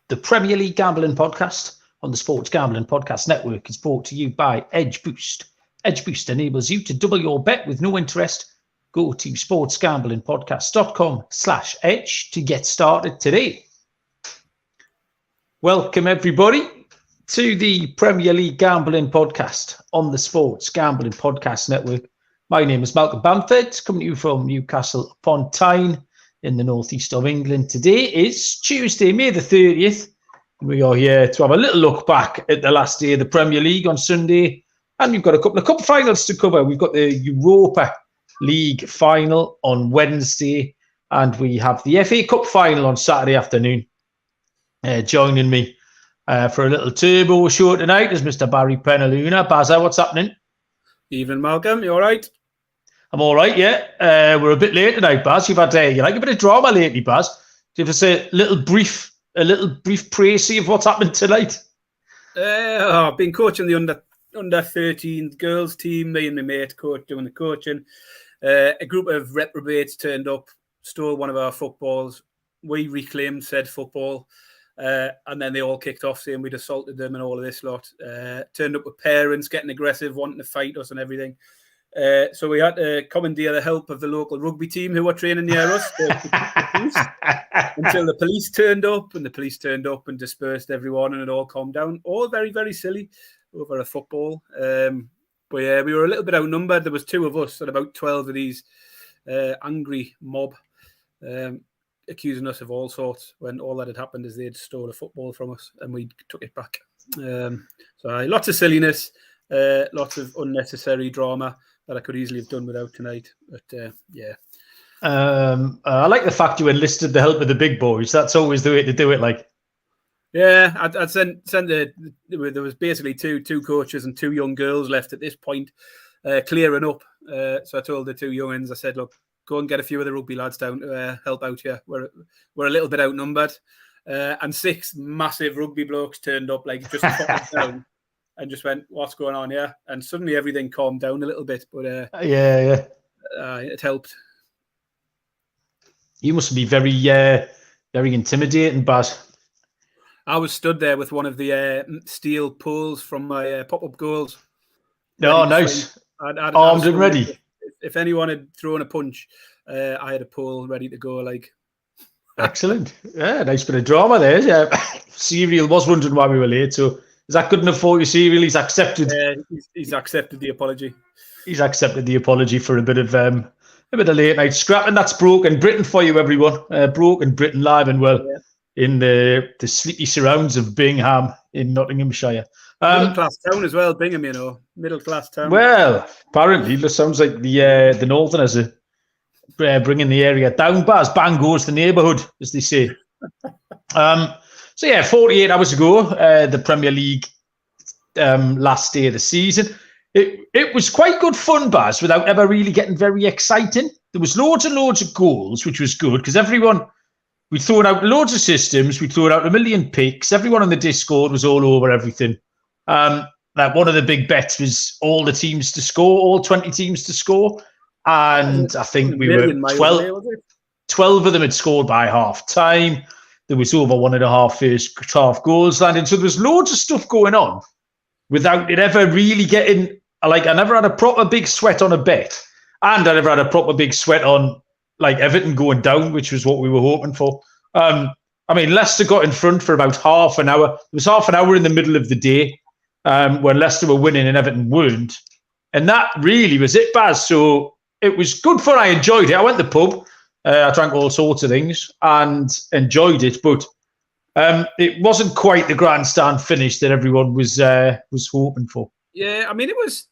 The Premier League Gambling Podcast on the Sports Gambling Podcast Network is brought to you by Edge Boost. Edge Boost enables you to double your bet with no interest. Go to sportsgamblingpodcast.com/edge to get started today. Welcome, everybody, to the Premier League Gambling Podcast on the Sports Gambling Podcast Network. My name is Malcolm Bamford, coming to you from Newcastle upon Tyne in the northeast of England. Today is Tuesday, May the 30th. We are here to have a little look back at the last day of the Premier League on Sunday. And we've got a couple of cup finals to cover. We've got the Europa League final on Wednesday. And we have the FA Cup final on Saturday afternoon. Joining me for a little turbo show tonight is Mr. Barry Penaluna. Bazza, what's happening? Evening, Malcolm. You all right? I'm all right, yeah. We're a bit late tonight, Baz. You've had you like a bit of drama lately, Baz. Give us a little brief précis of what's happened tonight. I've been coaching the under 13 girls team. Me and my mate doing the coaching. A group of reprobates turned up, stole one of our footballs. We reclaimed said football, and then they all kicked off saying we'd assaulted them and all of this lot. Turned up with parents getting aggressive, wanting to fight us and everything. So we had to commandeer the help of the local rugby team who were training near us until the police turned up, and dispersed everyone, and it all calmed down. All very, very silly over a football. But yeah, we were a little bit outnumbered. There was two of us and about 12 of these angry mob accusing us of all sorts, when all that had happened is they'd stole a football from us and we took it back. So lots of silliness, lots of unnecessary drama that I could easily have done without tonight. But yeah. I like the fact you enlisted the help of the big boys. That's always the way to do it. Like, yeah, I'd sent there was basically two coaches and two young girls left at this point, clearing up. So I told the two youngins, I said, look, go and get a few of the rugby lads down to help out here. We're a little bit outnumbered. And 6 massive rugby blokes turned up, like just down. And just went, what's going on here? And suddenly everything calmed down a little bit. But it helped. You must be very intimidating, Baz. I was stood there with one of the steel poles from my pop-up goals. Oh, nice. Armed and ready. If anyone had thrown a punch, I had a pole ready to go. Like, excellent. Yeah, nice bit of drama there. Yeah, Serial was wondering why we were late, so. Is that good enough for you, Serial? He's accepted. He's accepted the apology. He's accepted the apology for a bit of late night scrapping. That's Broken Britain for you, everyone. Broken Britain live and well in the sleepy surrounds of Bingham in Nottinghamshire. Middle class town as well, Bingham. You know, middle class town. Well, apparently, it sounds like the Northerners are bringing the area down. Baz, bang goes the neighbourhood, as they say. So yeah, 48 hours ago, the Premier League last day of the season. It was quite good fun, Baz, without ever really getting very exciting. There was loads and loads of goals, which was good because we'd thrown out loads of systems, we'd thrown out a million picks. Everyone on the Discord was all over everything. Like one of the big bets was all the teams to score, all 20 teams to score. And I think we were 12 of them had scored by half time. There was over 1.5 first half goals landing. So there was loads of stuff going on without it ever really getting, like, I never had a proper big sweat on a bet. And I never had a proper big sweat on, like, Everton going down, which was what we were hoping for. I mean, Leicester got in front for about half an hour. It was half an hour in the middle of the day when Leicester were winning and Everton weren't. And that really was it, Baz. So it was good fun. I enjoyed it. I went to the pub. I drank all sorts of things and enjoyed it, but it wasn't quite the grandstand finish that everyone was hoping for. Yeah, I mean, it was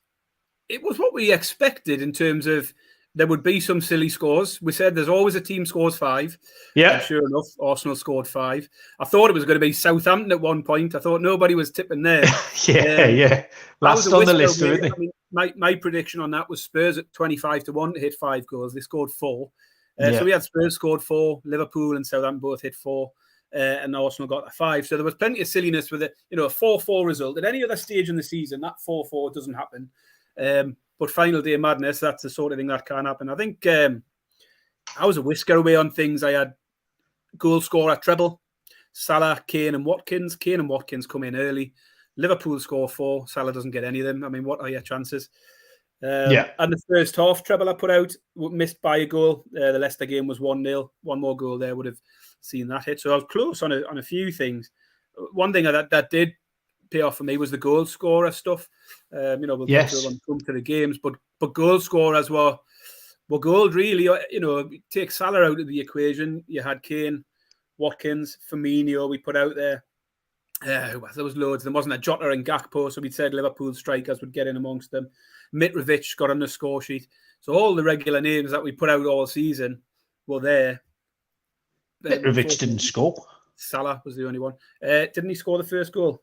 what we expected in terms of there would be some silly scores. We said there's always a team scores 5. Yeah. And sure enough, Arsenal scored 5. I thought it was going to be Southampton at one point. I thought nobody was tipping there. Yeah. Last on the list, isn't it? I mean, my prediction on that was Spurs at 25-1 to hit 5 goals. They scored 4. So we had Spurs scored 4, Liverpool and Southampton both hit 4, and Arsenal got a 5. So there was plenty of silliness with it. You know, a 4-4 result. At any other stage in the season, that 4-4 doesn't happen. But final day madness, that's the sort of thing that can happen. I think I was a whisker away on things. I had goal scorer treble, Salah, Kane and Watkins. Kane and Watkins come in early. Liverpool score 4. Salah doesn't get any of them. I mean, what are your chances? And the first half treble I put out, missed by a goal. The Leicester game was 1-0. One more goal there would have seen that hit. So I was close on a few things. One thing that did pay off for me was the goal scorer stuff. We'll come to the games, but goal scorers were gold, really. Take Salah out of the equation. You had Kane, Watkins, Firmino we put out there. There was loads. There wasn't a Jota and Gakpo, so we'd said Liverpool strikers would get in amongst them. Mitrovic got on the score sheet. So all the regular names that we put out all season were there. Mitrovic didn't score. Salah was the only one. Didn't he score the first goal?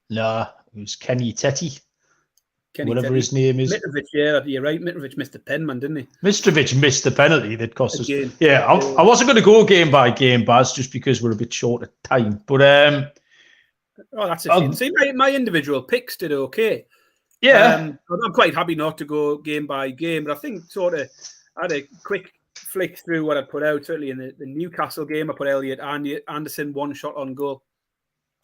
No, it was Kenny Tetty. Whatever his name is. Mitrovic, yeah, you're right. Mitrovic missed the pen, man, didn't he? Mitrovic missed the penalty that cost us. Again. Yeah, I wasn't going to go game by game, Baz, just because we're a bit short of time. But that's a shame. See, my individual picks did okay. Yeah, I'm quite happy not to go game by game, but I think I had a quick flick through what I put out. Certainly in the Newcastle game, I put Elliot Anderson 1 shot on goal,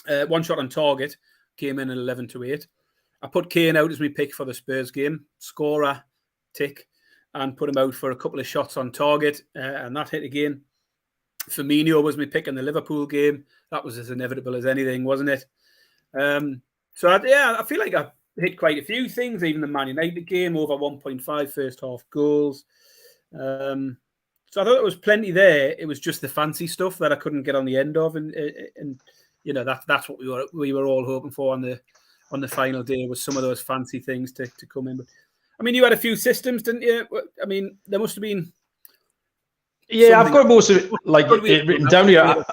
1 shot on target, came in at 11-8. I put Kane out as my pick for the Spurs game, scorer, tick, and put him out for a couple of shots on target, and that hit again. Firmino was my pick in the Liverpool game. That was as inevitable as anything, wasn't it? I feel like I hit quite a few things, even the Man United game, over 1.5 first half goals. So I thought there was plenty there. It was just the fancy stuff that I couldn't get on the end of, and that's what we were all hoping for on the final day, was some of those fancy things to come in. But I mean, you had a few systems, didn't you? I mean, there must have been. Yeah, I've got most of it written down here.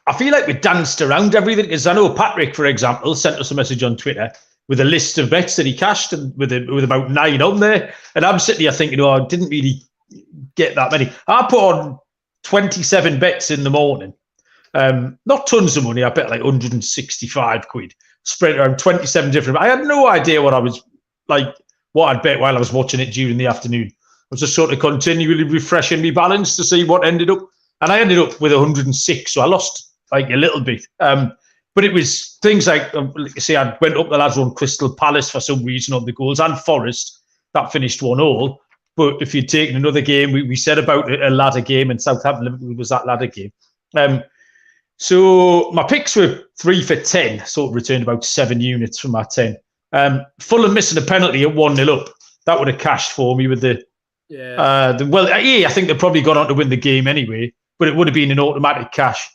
I feel like we danced around everything, because I know Patrick, for example, sent us a message on Twitter with a list of bets that he cashed, and with about 9 on there. And I'm sitting here thinking, I didn't really get that many. I put on 27 bets in the morning. Not tons of money. I bet like 165 quid. Spread around 27 different. I had no idea what I'd bet while I was watching it during the afternoon. I was just sort of continually refreshing my balance to see what ended up. And I ended up with 106. So I lost like a little bit. But it was things like I went up the lads on Crystal Palace for some reason on the goals, and Forest. That finished 1-1. But if you'd taken another game, we said about a ladder game, and Southampton Liverpool was that ladder game. So my picks were 3 for 10, so it returned about 7 units from my 10. Fulham missing a penalty at 1-0 up. That would have cashed for me with the. I think they probably got on to win the game anyway, but it would have been an automatic cash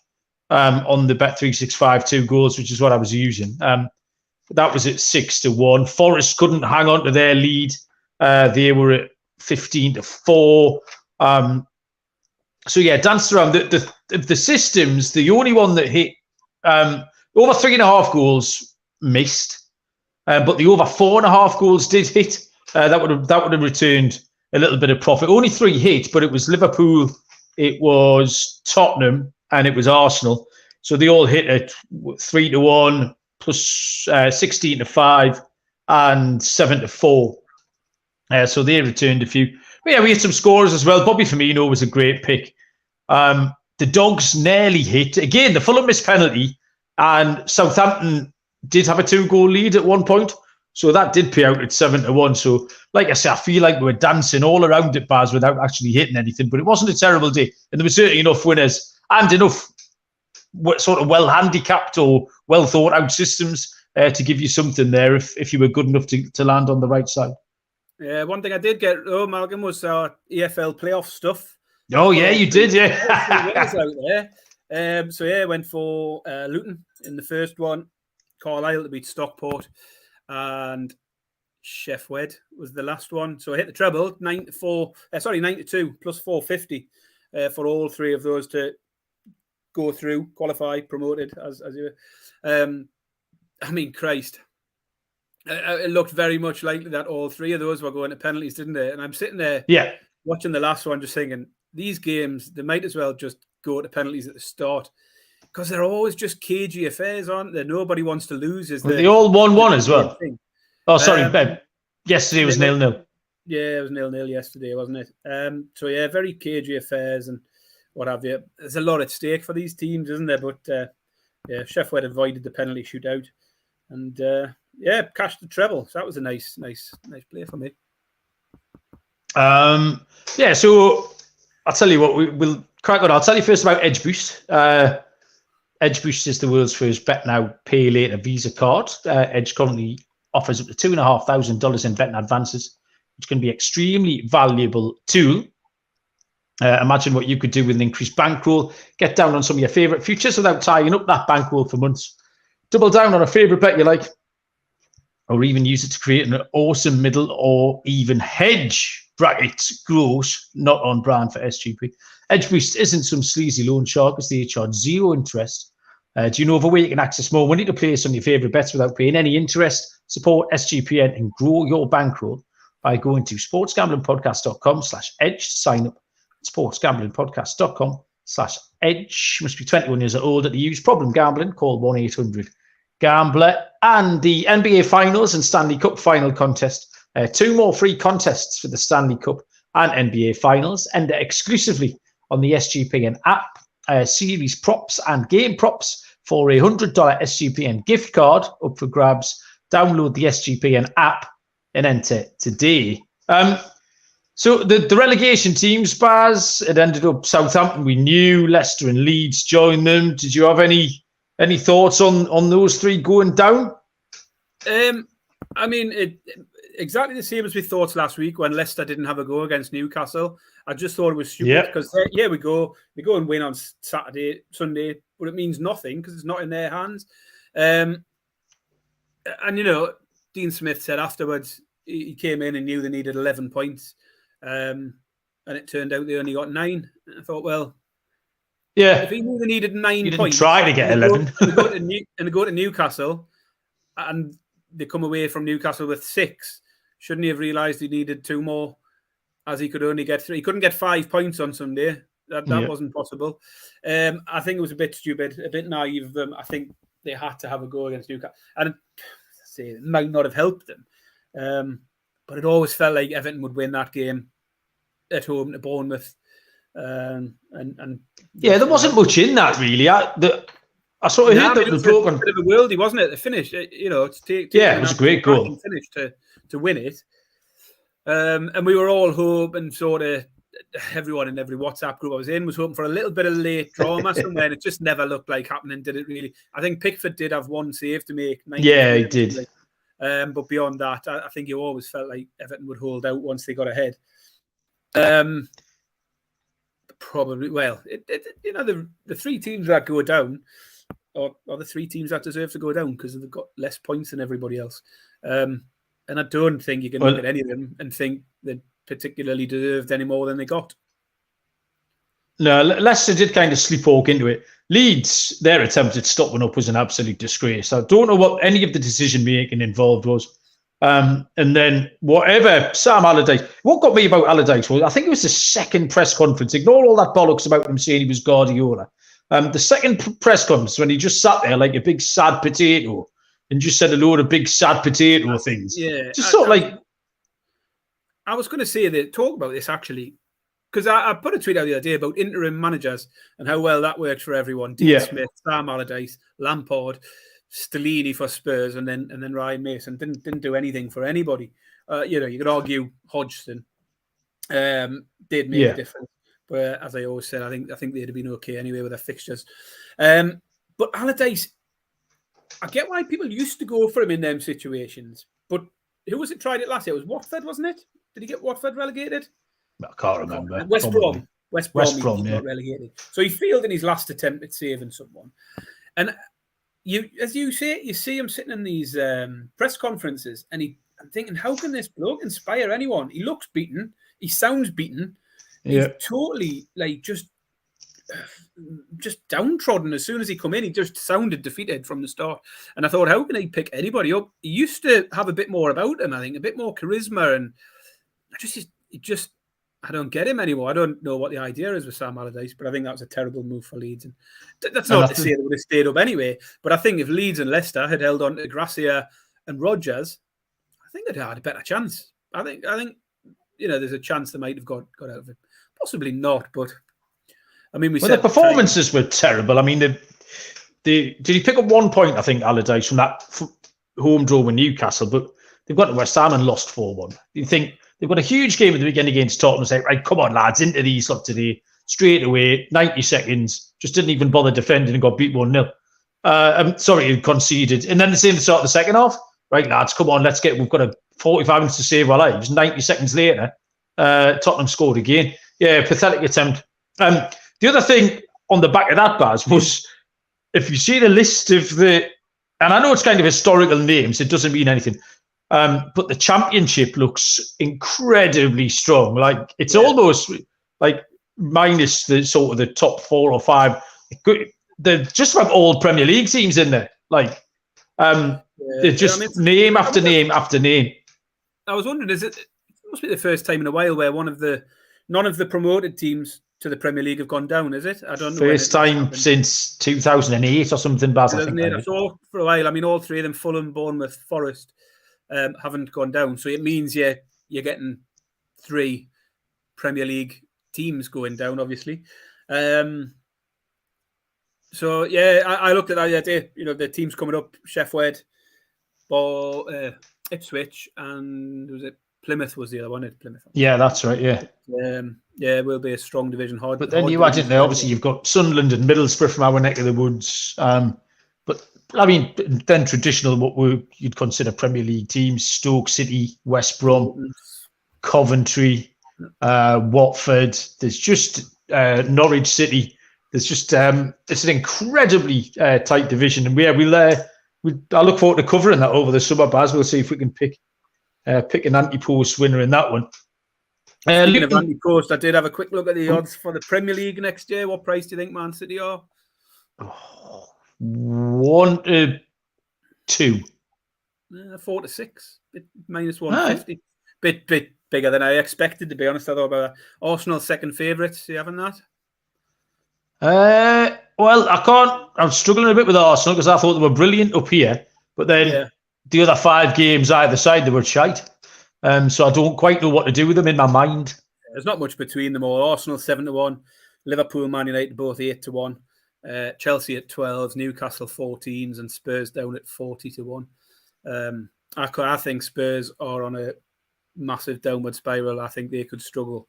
on the Bet365 2 goals, which is what I was using. That was at 6-1. Forest couldn't hang on to their lead. They were at 15-4. So yeah, danced around the systems. The only one that hit over 3.5 goals missed, but the over 4.5 goals did hit. That would have returned a little bit of profit. Only 3 hit, but it was Liverpool, it was Tottenham, and it was Arsenal. So they all hit at 3-1 plus 16-5 and 7-4. So they returned a few. But yeah, we had some scorers as well. Bobby Firmino was a great pick. The Dogs nearly hit. Again, the Fulham missed penalty, and Southampton did have a 2-goal lead at one point. So that did pay out at 7-1. So, like I said, I feel like we were dancing all around it, Baz, without actually hitting anything. But it wasn't a terrible day. And there were certainly enough winners and enough sort of well-handicapped or well-thought-out systems to give you something there if you were good enough to land on the right side. Yeah, one thing I did get, Malcolm, was EFL playoff stuff. Oh, yeah, you did, yeah. Out there. So, yeah, went for Luton in the first one, Carlisle to beat Stockport, and Sheffield was the last one. So I hit the treble, 9-2 plus 450 for all 3 of those to go through, qualify, promoted as you were. I mean, Christ. It looked very much likely that all 3 of those were going to penalties, didn't they? And I'm sitting there watching the last one just thinking, these games, they might as well just go to penalties at the start, because they're always just cagey affairs, aren't they? Nobody wants to lose. They all 1-1 as well. Thing. Oh, sorry, Ben. Yesterday was 0-0. Yeah, it was 0-0 yesterday, wasn't it? So, yeah, very cagey affairs. And what have you. There's a lot at stake for these teams, isn't there? But Sheffield avoided the penalty shootout, and cashed the treble. So that was a nice play for me. So I'll tell you what, we'll crack on. I'll tell you first about Edge Boost. Edge Boost is the world's first bet now, pay later Visa card. Edge currently offers up to $2,500 in betting advances, which can be extremely valuable tool. Imagine what you could do with an increased bankroll. Get down on some of your favourite futures without tying up that bankroll for months. Double down on a favourite bet you like, or even use it to create an awesome middle or even hedge brackets. Gross, not on brand for SGP. Edge Boost isn't some sleazy loan shark, as they charge zero interest. Do you know of a way you can access more money to place on your favourite bets without paying any interest? Support SGPN and grow your bankroll by going to sportsgamblingpodcast.com/edge to sign up. sportsgamblingpodcast.com/edge. Must be 21 years old to use. Problem gambling, call 1-800-GAMBLER. And the NBA Finals and Stanley Cup final contest. 2 more free contests for the Stanley Cup and NBA Finals. Enter exclusively on the SGPN app. Series props and game props for a $100 SGPN gift card up for grabs. Download the SGPN app and enter today. So the relegation teams, Baz, it ended up Southampton. We knew Leicester and Leeds joined them. Did you have any thoughts on those 3 going down? Exactly the same as we thought last week when Leicester didn't have a go against Newcastle. I just thought it was stupid because we go and win on Sunday, but it means nothing because it's not in their hands. And Dean Smith said afterwards he came in and knew they needed 11 points. And it turned out they only got 9. I thought, well, if he knew they needed 9 points, try to get 11. They go to Newcastle, and they come away from Newcastle with 6. Shouldn't he have realised he needed 2 more, as he could only get 3? He couldn't get 5 points on Sunday. That wasn't possible. I think it was a bit stupid, a bit naive of them. I think they had to have a go against Newcastle, and it might not have helped them. But it always felt like Everton would win that game at home to Bournemouth. There wasn't much in that really. I sort of heard that the bloke on a bit of a worldie, wasn't it? The finish, it was a great goal. Finish to win it. And we were all hoping, sort of, everyone in every WhatsApp group I was in was hoping for a little bit of late drama somewhere, and it just never looked like happening, did it really? I think Pickford did have 1 save to make. Yeah, he did. But beyond that, I think you always felt like Everton would hold out once they got ahead. Probably, the 3 teams that go down are the 3 teams that deserve to go down because they've got less points than everybody else. And I don't think you can look at any of them and think they particularly deserved any more than they got. No, Leicester did kind of sleepwalk into it. Leeds, their attempt at stopping up was an absolute disgrace. I don't know what any of the decision-making involved was. And then whatever Sam Allardyce, what got me about Allardyce was, I think it was the second press conference. Ignore all that bollocks about him saying he was Guardiola. The second press conference when he just sat there like a big sad potato and just said a load of big sad potato things. Yeah, I was going to say that talk about this actually. Because I put a tweet out the other day about interim managers and how well that worked for everyone. Dean Smith, Sam Allardyce, Lampard, Stellini for Spurs, and then Ryan Mason didn't do anything for anybody. You could argue Hodgson did make a difference, but as I always said, I think they'd have been okay anyway with their fixtures. But Allardyce, I get why people used to go for him in them situations. But who was it tried it last year? It was Watford, wasn't it? Did he get Watford relegated? I can't remember. West Brom, got relegated. So he failed in his last attempt at saving someone. And as you say, you see him sitting in these press conferences, and I'm thinking, how can this bloke inspire anyone? He looks beaten. He sounds beaten. He's totally just downtrodden. As soon as he come in, he just sounded defeated from the start. And I thought, how can he pick anybody up? He used to have a bit more about him, I think, a bit more charisma, and I don't get him anymore. I don't know what the idea is with Sam Allardyce, but I think that was a terrible move for Leeds. And that's not to say they would have stayed up anyway, but I think if Leeds and Leicester had held on to Gracia and Rodgers, I think they'd had a better chance. I think there's a chance they might have got out of it. Possibly not, but I mean, the performances were terrible. I mean, did he pick up 1 point, I think, Allardyce, from that home draw with Newcastle, but they've got to West Ham and lost 4-1. You think they've got a huge game at the weekend against Tottenham and say, right, come on, lads, into these lot today, straight away, 90 seconds, just didn't even bother defending and got beat 1-0. I'm sorry, conceded. And then the same start of the second half. Right, lads, come on, we've got 45 minutes to save our lives. 90 seconds later, Tottenham scored again. Yeah, pathetic attempt. The other thing on the back of that, Baz, was if you see the list of and I know it's kind of historical names, it doesn't mean anything, but the Championship looks incredibly strong. Like, it's almost like minus the sort of the top 4 or 5. They're just like all Premier League teams in there. Like, they're just name after name after name. I was wondering, it must be the first time in a while where none of the promoted teams to the Premier League have gone down, is it? I don't know. First time since 2008 or something, Baz, I think. So for a while, I mean, all three of them, Fulham, Bournemouth, Forest, haven't gone down. So it means you're getting 3 Premier League teams going down, obviously. So yeah, I looked at that the other day. You know, the teams coming up: Sheffield, Ipswich, and was it Plymouth? Was the other one? Plymouth. Yeah, that's right. Yeah. Yeah, it will be a strong division. Hard. But then you add in there, obviously, you've got Sunderland and Middlesbrough from our neck of the woods. But I mean, then traditional what you'd consider Premier League teams: Stoke City, West Brom, Coventry, Watford. There's just Norwich City. It's just it's an incredibly tight division, and I look forward to covering that over the summer, Baz. We'll see if we can pick an anti-post winner in that one. Speaking of anti-post, I did have a quick look at the odds for the Premier League next year. What price do you think Man City are? 1 to 2. 4 to 6. Minus 150. Bit bigger than I expected, to be honest. I thought about that. Arsenal second favourites. Are you having that? Well, I'm struggling a bit with Arsenal because I thought they were brilliant up here, but then the other 5 games either side, they were shite. So I don't quite know what to do with them in my mind. There's not much between them all. Arsenal 7-1, Liverpool, Man United both 8-1, Chelsea at 12s, Newcastle 14s, and Spurs down at 40-1. I think Spurs are on a massive downward spiral. I think they could struggle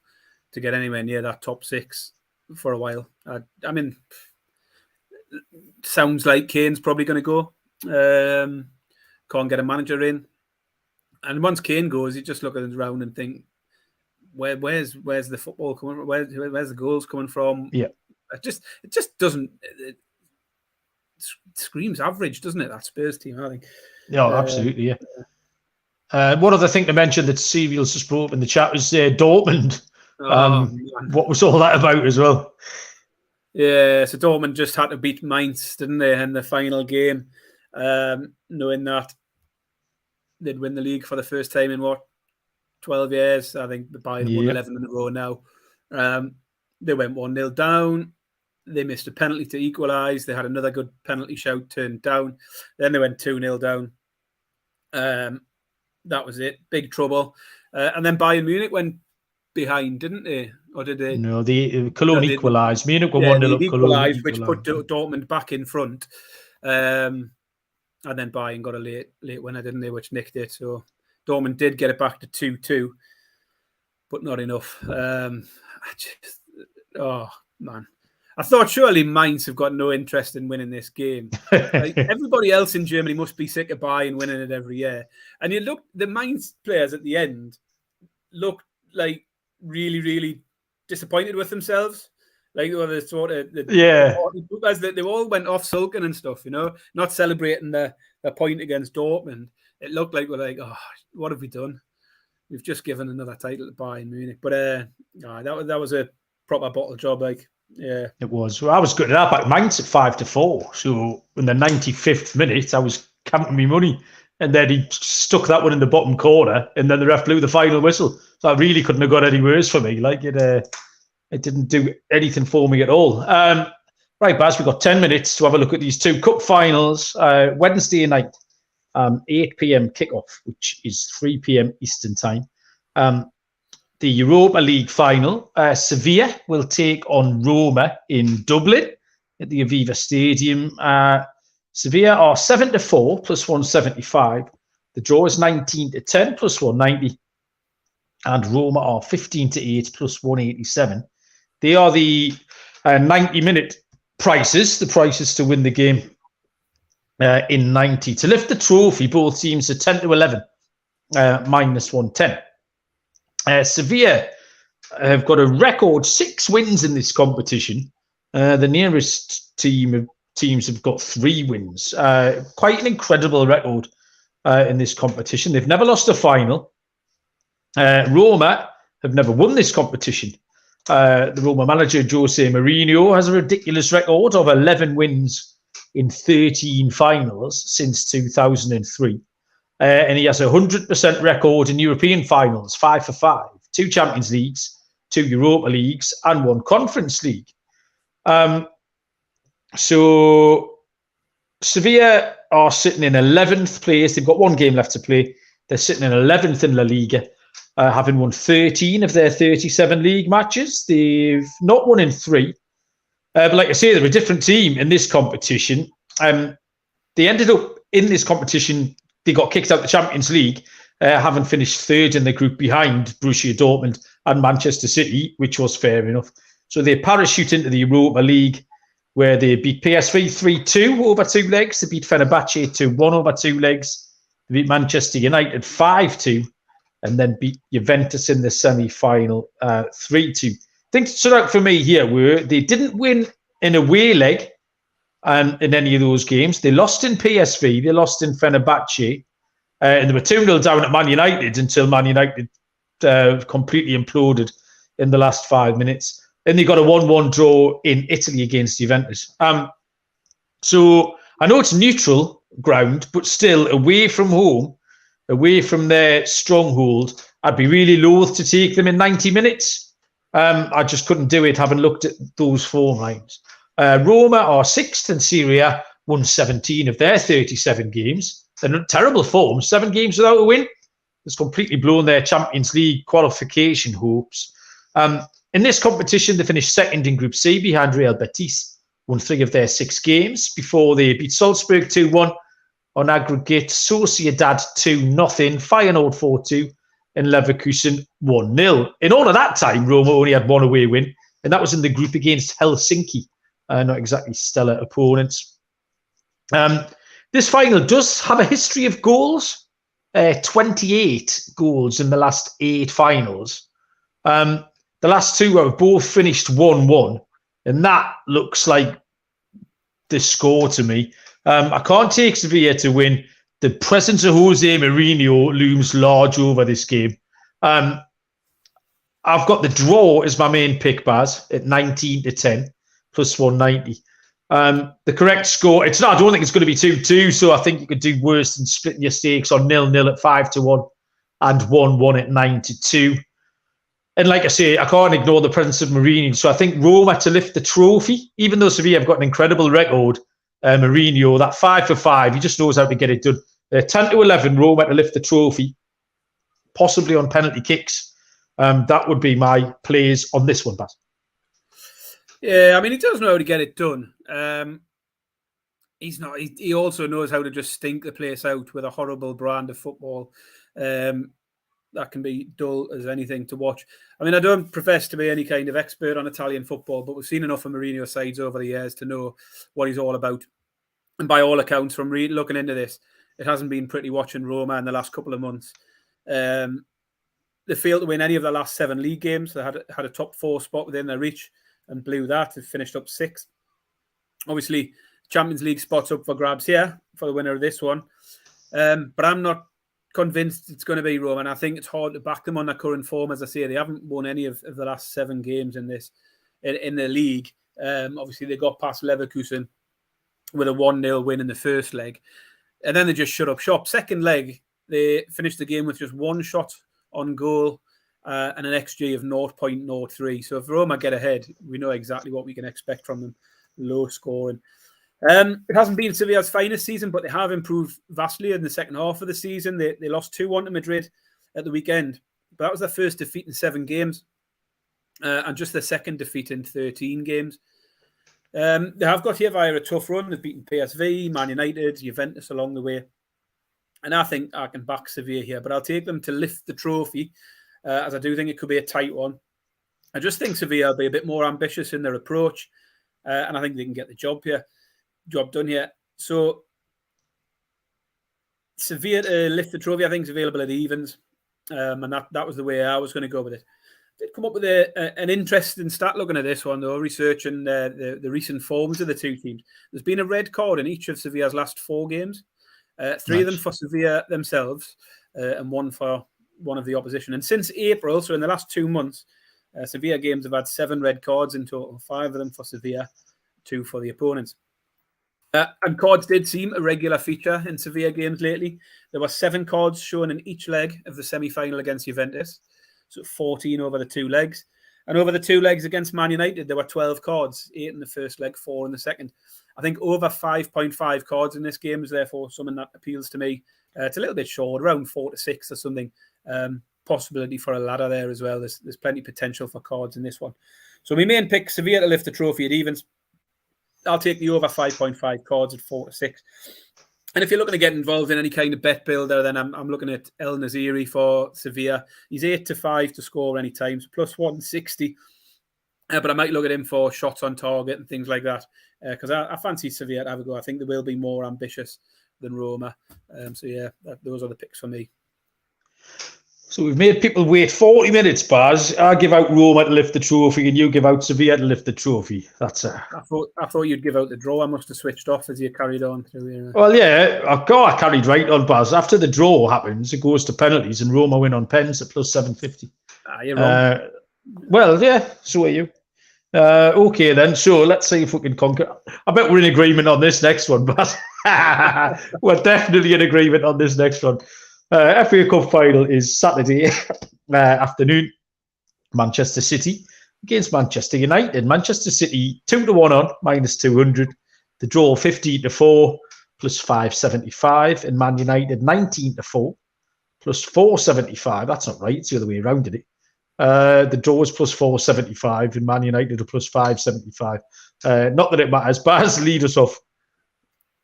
to get anywhere near that top 6 for a while. I mean, sounds like Kane's probably going to go. Can't get a manager in, and once Kane goes, you just look at it around and think, where's the football coming from? Where's the goals coming from? Yeah, it just doesn't. It screams average, doesn't it? That Spurs team, I think. Yeah, absolutely. Yeah. One other thing to mention that Seviel's just brought up in the chat was Dortmund. What was all that about as well? Yeah, so Dortmund just had to beat Mainz, didn't they, in the final game, knowing that they'd win the league for the first time in 12 years. I think the Bayern won 11 in a row now. They went 1-0 down. They missed a penalty to equalise. They had another good penalty shout turned down. Then they went 2-0 down. That was it. Big trouble. And then Bayern Munich went behind, didn't they? Or did they? No, Cologne equalised. Munich were 1-0 up. Equalised, which put Dortmund back in front. And then Bayern got a late winner, didn't they? Which nicked it. So Dortmund did get it back to 2-2, but not enough. Oh man, I thought surely Mainz have got no interest in winning this game. Like, everybody else in Germany must be sick of Bayern winning it every year. And you look, the Mainz players at the end looked like really, really disappointed with themselves. Like they were the sort of they all went off sulking and stuff, you know, not celebrating the point against Dortmund. It looked like we're like, oh, what have we done? We've just given another title to Bayern Munich. But that was a proper bottle job, like. Yeah, it was. Well, I was good at that back. Mainz at 5-4. So in the 95th minute, I was counting me money, and then he stuck that one in the bottom corner, and then the ref blew the final whistle. So I really couldn't have got any worse for me. Like it didn't do anything for me at all. Right, Baz, we've got 10 minutes to have a look at these two cup finals. Wednesday night, 8 p.m. kickoff, which is 3 p.m. Eastern time. the Europa League final. Sevilla will take on Roma in Dublin at the Aviva Stadium. Sevilla are 7-4 plus 175. The draw is 19-10 plus 190. And Roma are 15-8 plus 187. They are the 90-minute prices, the prices to win the game in 90. To lift the trophy, both teams are 10-11, minus 110. Sevilla have got a record 6 wins in this competition. The nearest teams have got 3 wins. Quite an incredible record in this competition. They've never lost a final. Roma have never won this competition. The Roma manager, Jose Mourinho, has a ridiculous record of 11 wins in 13 finals since 2003. And he has a 100% record in European finals, 5 for 5, 2 Champions Leagues, 2 Europa Leagues, and 1 Conference League. So Sevilla are sitting in 11th place. They've got 1 game left to play. They're sitting in 11th in La Liga, having won 13 of their 37 league matches. They've not won in 3. But like I say, they're a different team in this competition. They ended up in this competition, they got kicked out of the Champions League, having finished 3rd in the group behind Borussia Dortmund and Manchester City, which was fair enough. So they parachute into the Europa League, where they beat PSV 3-2 over 2 legs. They beat Fenerbahce 2-1 over 2 legs. They beat Manchester United 5-2, and then beat Juventus in the semi-final 3-2. Things that stood out for me here were they didn't win an away leg in any of those games. They lost in PSV, they lost in Fenerbahce, and they were 2-0 down at Man United until Man United completely imploded in the last 5 minutes. Then they got a 1-1 draw in Italy against Juventus. So I know it's neutral ground, but still away from home, away from their stronghold, I'd be really loath to take them in 90 minutes. I just couldn't do it, having looked at those form lines. Roma are 6th in Serie A, won 17 of their 37 games. They're in terrible form, 7 games without a win. It's completely blown their Champions League qualification hopes. In this competition, they finished 2nd in Group C behind Real Betis, won 3 of their 6 games before they beat Salzburg 2-1 on aggregate, Sociedad 2-0, Feyenoord 4-2, and Leverkusen 1-0. In all of that time, Roma only had 1 away win, and that was in the group against Helsinki. Not exactly stellar opponents. This final does have a history of goals. 28 goals in the last 8 finals. The last 2 have both finished 1-1, and that looks like the score to me. I can't take Sevilla to win. The presence of Jose Mourinho looms large over this game. I've got the draw as my main pick, Baz, at 19-10 plus 190. The correct score, I don't think it's going to be 2-2, so I think you could do worse than splitting your stakes on 0-0 at 5-1 and 1-1 at 9-2. And like I say, I can't ignore the presence of Mourinho. So I think Roma to lift the trophy, even though Sevilla have got an incredible record, Mourinho, that 5 for 5, he just knows how to get it done. 10-11, Roma to lift the trophy, possibly on penalty kicks. That would be my plays on this one, Baz. Yeah, I mean, he does know how to get it done. He also knows how to just stink the place out with a horrible brand of football. That can be dull as anything to watch. I mean, I don't profess to be any kind of expert on Italian football, but we've seen enough of Mourinho's sides over the years to know what he's all about. And by all accounts, from looking into this, it hasn't been pretty watching Roma in the last couple of months. They failed to win any of their last 7 league games. They had a top 4 spot within their reach and blew that. They finished up 6th. Obviously, Champions League spots up for grabs here for the winner of this one. But I'm not convinced it's going to be Roma, and I think it's hard to back them on their current form. As I say, they haven't won any of the last 7 games in the league. Obviously, they got past Leverkusen with a 1-0 win in the first leg, and then they just shut up shop. Second leg, they finished the game with just 1 shot on goal and an XG of 0.03. So if Roma get ahead, we know exactly what we can expect from them. Low scoring. It hasn't been Sevilla's finest season, but they have improved vastly in the second half of the season. They lost 2-1 to Madrid at the weekend, But that was their first defeat in 7 games and just their second defeat in 13 games. They have got here via a tough run. They've beaten PSV, Man United, Juventus along the way. And I think I can back Sevilla here, but I'll take them to lift the trophy, as I do think it could be a tight one. I just think Sevilla will be a bit more ambitious in their approach, and I think they can get the job done here. So Sevilla to lift the trophy, I think, is available at evens, and that was the way I was going to go with it. Did come up with an interesting stat looking at this one, though, researching the recent forms of the two teams. There's been a red card in each of Sevilla's last 4 games. 3 of them for Sevilla themselves, and 1 for one of the opposition. And since April, so in the last 2 months, Sevilla games have had 7 red cards in total, 5 of them for Sevilla, 2 for the opponents. And cards did seem a regular feature in Sevilla games lately. There were 7 cards shown in each leg of the semi-final against Juventus, so 14 over the 2 legs. And over the 2 legs against Man United, there were 12 cards, 8 in the first leg, 4 in the second. I think over 5.5 cards in this game is therefore something that appeals to me. It's a little bit short, around 4 to 6 or something. Possibility for a ladder there as well. There's plenty of potential for cards in this one. So my main pick, Sevilla to lift the trophy at evens. I'll take the over 5.5 cards at 4 to 6. And if you're looking to get involved in any kind of bet builder, then I'm looking at El Naziri for Sevilla. He's 8 to 5 to score any time, so plus 160. But I might look at him for shots on target and things like that, because I fancy Sevilla to have a go. I think they will be more ambitious than Roma. So yeah, those are the picks for me. So we've made people wait 40 minutes, Baz. I give out Roma to lift the trophy, and you give out Sevilla to lift the trophy. That's I thought you'd give out the draw. I must have switched off as you carried on through here. Well, yeah, I carried right on, Baz. After the draw happens, it goes to penalties, and Roma win on pens at plus 750. You're wrong. Well, yeah, so are you. Okay, then. So let's see if we can conquer. I bet we're in agreement on this next one, but we're definitely in agreement on this next one. FA Cup final is Saturday afternoon. Manchester City against Manchester United. Manchester City 2-1 on, minus 200. The draw 15-4, plus 575. And Man United 19-4, plus 475. That's not right. It's the other way around, isn't it? The draw is plus 475 and Man United are plus 575. Not that it matters. Baz, lead us off.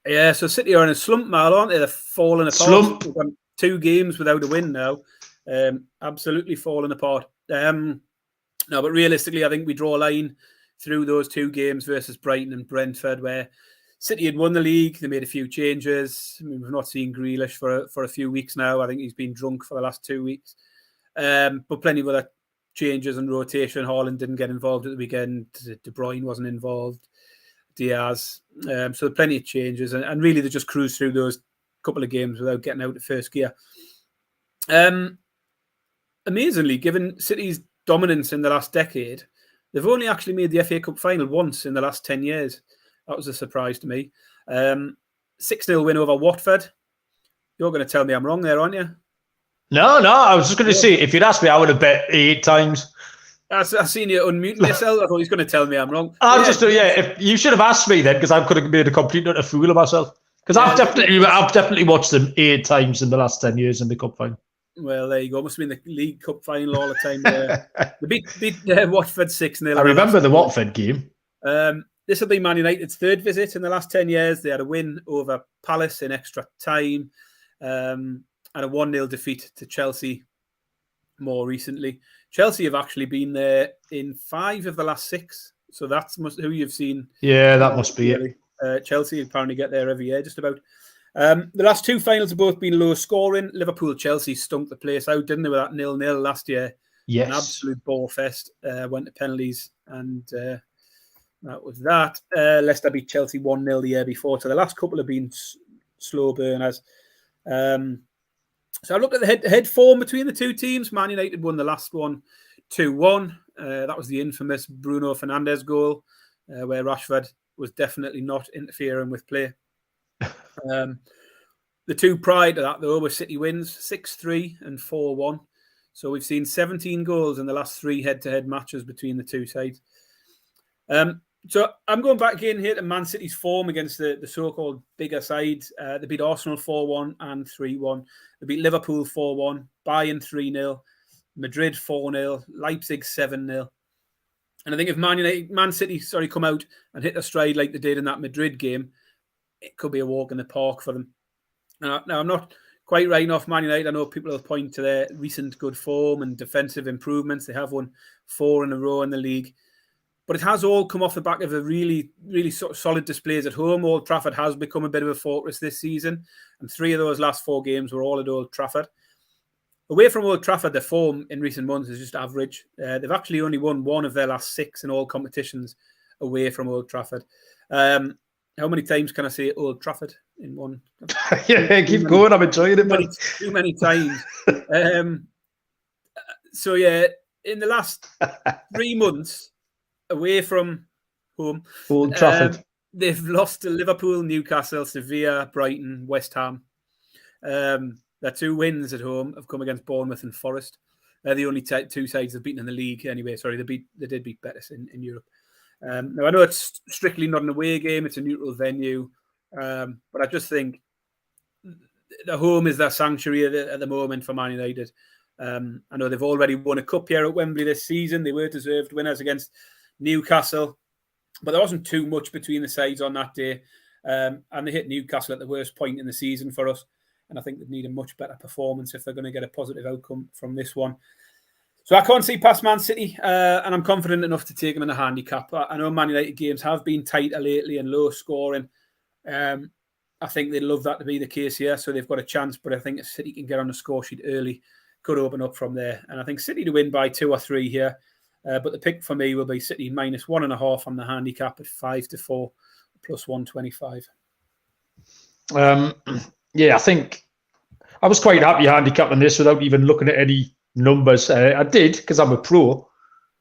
Yeah, so City are in a slump, Mal, aren't they? They're falling apart. Slump. We've got 2 games without a win now. Absolutely falling apart. No, but realistically, I think we draw a line through those 2 games versus Brighton and Brentford, where City had won the league. They made a few changes. I mean, we've not seen Grealish for a few weeks now. I think he's been drunk for the last 2 weeks. But plenty of other changes and rotation. Haaland didn't get involved at the weekend. De Bruyne wasn't involved. Diaz. So plenty of changes. And really, they just cruised through those couple of games without getting out of first gear. Amazingly, given City's dominance in the last decade, they've only actually made the FA Cup final once in the last 10 years. That was a surprise to me. 6-0 win over Watford. You're going to tell me I'm wrong there, aren't you? No, I was just going to say, if you'd asked me, I would have bet 8 times. I seen you unmuting yourself. I thought he's going to tell me I'm wrong. If you should have asked me then, because I could have made a complete utter fool of myself. Because I've definitely watched them 8 times in the last 10 years in the cup final. Well, there you go. Must have been the League Cup final all the time. They beat Watford 6-0. I remember the Watford game. This will be Man United's 3rd visit in the last 10 years. They had a win over Palace in extra time, and a 1-0 defeat to Chelsea more recently. Chelsea have actually been there in 5 of the last 6. So that's who you've seen. Yeah, that must be it. Chelsea apparently get there every year, just about. The last 2 finals have both been low scoring. Liverpool-Chelsea stunk the place out, didn't they, with that 0-0 last year? Yes. An absolute ball fest. Went to penalties, and that was that. Leicester beat Chelsea 1-0 the year before. So the last couple have been slow burners. So I looked at the head form between the 2 teams. Man United won the last one 2-1. That was the infamous Bruno Fernandes goal, where Rashford was definitely not interfering with play. The 2 prior to that, though, were City wins, 6-3 and 4-1. So we've seen 17 goals in the last 3 head-to-head matches between the 2 sides. So I'm going back again here to Man City's form against the so-called bigger sides. They beat Arsenal 4-1 and 3-1. They beat Liverpool 4-1, Bayern 3-0, Madrid 4-0, Leipzig 7-0. And I think if Man City come out and hit a stride like they did in that Madrid game, it could be a walk in the park for them. Now I'm not quite writing off Man United. I know people will point to their recent good form and defensive improvements. They have won 4 in a row in the league. But it has all come off the back of a really, really sort of solid displays at home. Old Trafford has become a bit of a fortress this season. And 3 of those last 4 games were all at Old Trafford. Away from Old Trafford, their form in recent months is just average. They've actually only won 1 of their last 6 in all competitions away from Old Trafford. How many times can I say Old Trafford in one? Yeah, keep going. I'm enjoying it. Too many times. So, yeah, in the last 3 months, away from home, Old Trafford, they've lost to Liverpool, Newcastle, Sevilla, Brighton, West Ham. Their 2 wins at home have come against Bournemouth and Forest. They're the only 2 sides they've beaten in the league anyway. Sorry, they did beat Betis in Europe. Now, I know it's strictly not an away game. It's a neutral venue. But I just think the home is their sanctuary at the moment for Man United. I know they've already won a cup here at Wembley this season. They were deserved winners against Newcastle, but there wasn't too much between the sides on that day. And they hit Newcastle at the worst point in the season for us. And I think they need a much better performance if they're going to get a positive outcome from this one. So I can't see past Man City, and I'm confident enough to take them in a handicap. I know Man United games have been tighter lately and low scoring. I think they'd love that to be the case here, so they've got a chance. But I think if City can get on the score sheet early, could open up from there. And I think City to win by 2 or 3 here. But the pick for me will be City minus 1.5 on the handicap at 5-4 plus 125. Yeah, I think I was quite happy handicapping this without even looking at any numbers. I did because I'm a pro,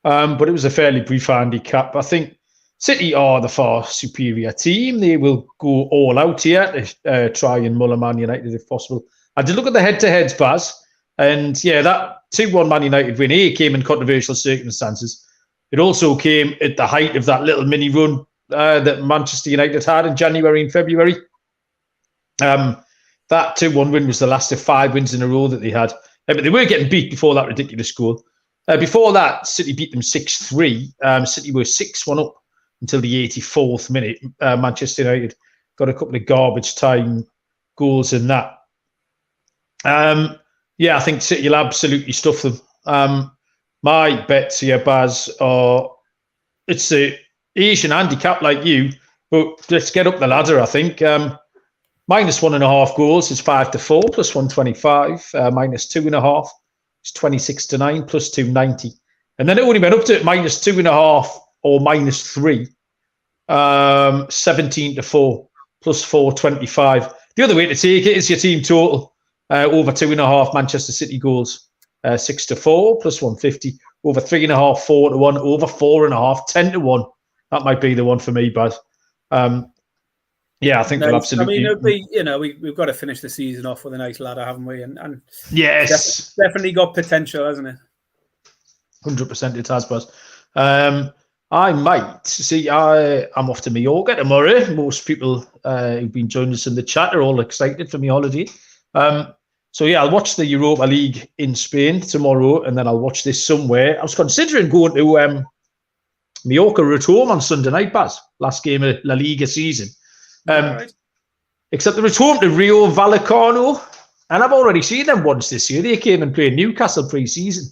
but it was a fairly brief handicap. I think City are the far superior team. They will go all out here to try and mull Man United if possible. I did look at the head-to-heads, Baz, and yeah, that 2-1 Man United win came in controversial circumstances. It also came at the height of that little mini run that Manchester United had in January and February. That 2-1 win was the last of 5 wins in a row that they had. But they were getting beat before that ridiculous goal. Before that, City beat them 6-3. City were 6-1 up until the 84th minute. Manchester United got a couple of garbage time goals in that. Yeah, I think City will absolutely stuff them. My bets here, Baz, are it's the Asian handicap like you, but let's get up the ladder, I think. Minus 1.5 goals is 5-4 plus 125. Minus 2.5 is 26-9 plus 290. And then it only went up to minus 2.5 or minus 3. 17-4 plus 425. The other way to take it is your team total. Over 2.5 Manchester City goals. 6-4 plus 150. Over 3.5, 4-1. Over 4.5, 10-1. That might be the one for me, Baz. Yeah, I think they'll absolutely. I mean, it'll be, we've got to finish the season off with a nice ladder, haven't we? And yes, definitely got potential, hasn't it? 100% it has, Baz. I might see. I'm off to Mallorca tomorrow. Most people who've been joining us in the chat are all excited for my holiday. So yeah, I'll watch the Europa League in Spain tomorrow, and then I'll watch this somewhere. I was considering going to Mallorca at home on Sunday night, Baz. Last game of La Liga season. Right. Except they're at home to Rio Vallecano, and I've already seen them once this year. They came and played Newcastle pre-season.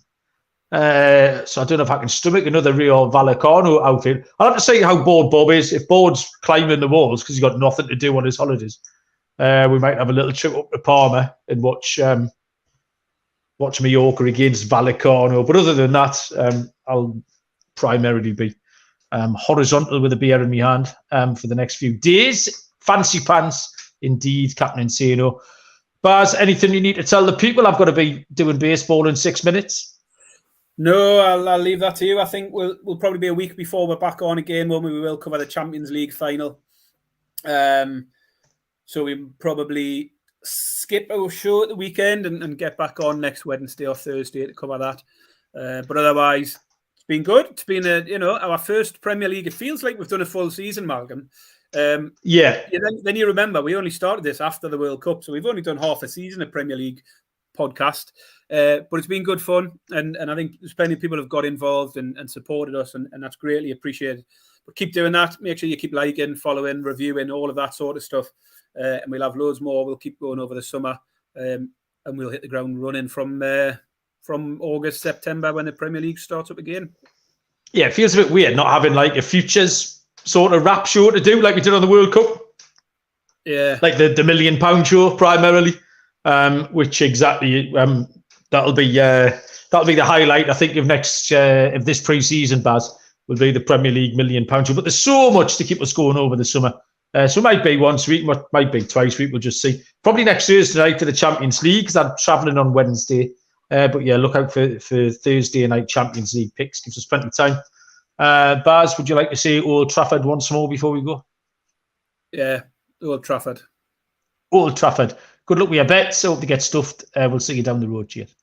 So I don't know if I can stomach another Rio Vallecano outfit. I'll have to see how bored Bob is. If Board's climbing the walls because he's got nothing to do on his holidays, we might have a little trip up to Palma and watch Mallorca against Vallecano. But other than that, I'll primarily be horizontal with a beer in my hand for the next few days. Fancy pants, indeed, Captain Insano. Baz, anything you need to tell the people? I've got to be doing baseball in 6 minutes. No, I'll leave that to you. I think we'll probably be a week before we're back on again when we will cover the Champions League final. So we probably skip our show at the weekend and get back on next Wednesday or Thursday to cover that. But otherwise, it's been good. It's been our first Premier League. It feels like we've done a full season, Malcolm. Then you remember we only started this after the World Cup, so we've only done half a season of Premier League podcast. But it's been good fun, and I think there's plenty of people have got involved and supported us, and that's greatly appreciated. But keep doing that. Make sure you keep liking, following, reviewing, all of that sort of stuff. And we'll have loads more. We'll keep going over the summer, and we'll hit the ground running from August, September when the Premier League starts up again. Yeah, it feels a bit weird not having like a futures sort of wrap show to do like we did on the World Cup. Yeah, like the £1 million show primarily, which exactly that'll be the highlight I think of this pre-season, Baz, will be the Premier League £1 million show. But there's so much to keep us going over the summer. So it might be once a week, might be twice a week. We'll just see. Probably next Thursday night for the Champions League because I'm travelling on Wednesday. But yeah, look out for Thursday night Champions League picks. Gives us plenty of time. Baz, would you like to say Old Trafford once more before we go? Yeah, Old Trafford. Old Trafford. Good luck with your bets. Hope they get stuffed. We'll see you down the road. Cheers.